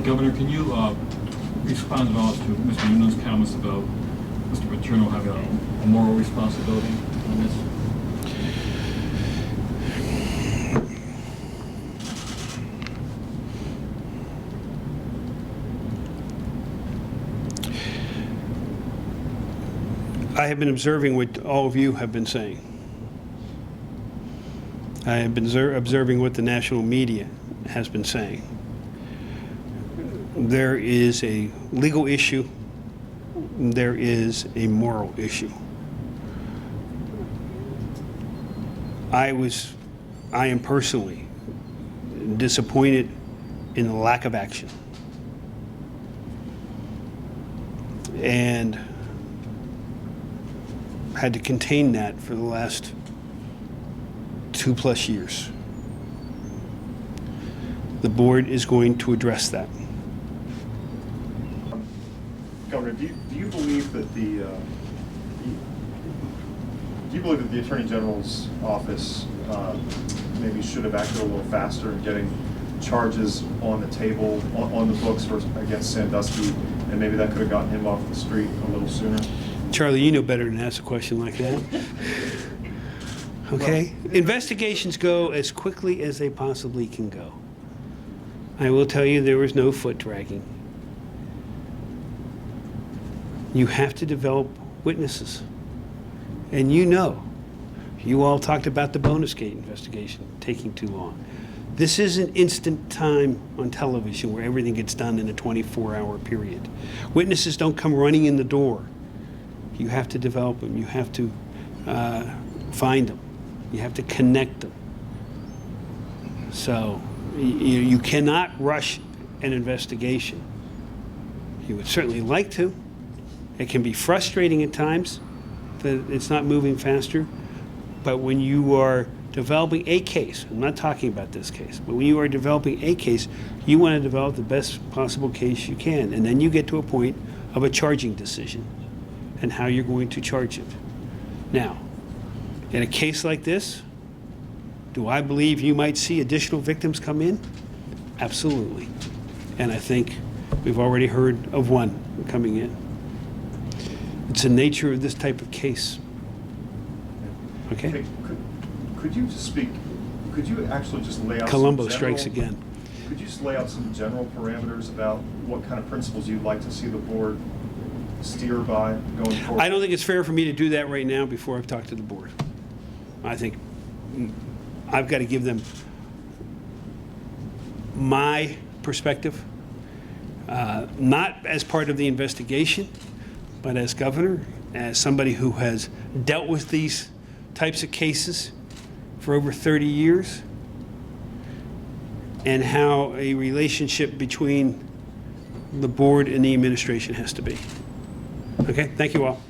Governor, can you respond at all to Mr. Nuno's comments about Mr. Paterno having a moral responsibility on this? I have been observing what all of you have been saying. I have been observing what the national media has been saying. There is a legal issue. There is a moral issue. I am personally disappointed in the lack of action. And had to contain that for the last 2+ years. The board is going to address that. Governor, do you believe that the Attorney General's office maybe should have acted a little faster in getting charges on the table, on the books against Sandusky, and maybe that could have gotten him off the street a little sooner? Charlie, you know better than to ask a question like that. Okay? Investigations go as quickly as they possibly can go. I will tell you there was no foot dragging. You have to develop witnesses. And you all talked about the Bonusgate investigation taking too long. This isn't instant time on television where everything gets done in a 24-hour period. Witnesses don't come running in the door. You have to develop them. You have to find them. You have to connect them. So you cannot rush an investigation. You would certainly like to. It can be frustrating at times that it's not moving faster. But when you are developing a case, I'm not talking about this case, but when you are developing a case, you want to develop the best possible case you can. And then you get to a point of a charging decision and how you're going to charge it. Now, in a case like this, do I believe you might see additional victims come in? Absolutely. And I think we've already heard of one coming in. It's the nature of this type of case. Okay? Hey, could you just speak, could you actually just lay out Columbo some strikes again. Could you just lay out some general parameters about what kind of principles you'd like to see the board steer by going forward? I don't think it's fair for me to do that right now before I've talked to the board. I think I've got to give them my perspective, not as part of the investigation, but as governor, as somebody who has dealt with these types of cases for over 30 years, and how a relationship between the board and the administration has to be. Okay, thank you all.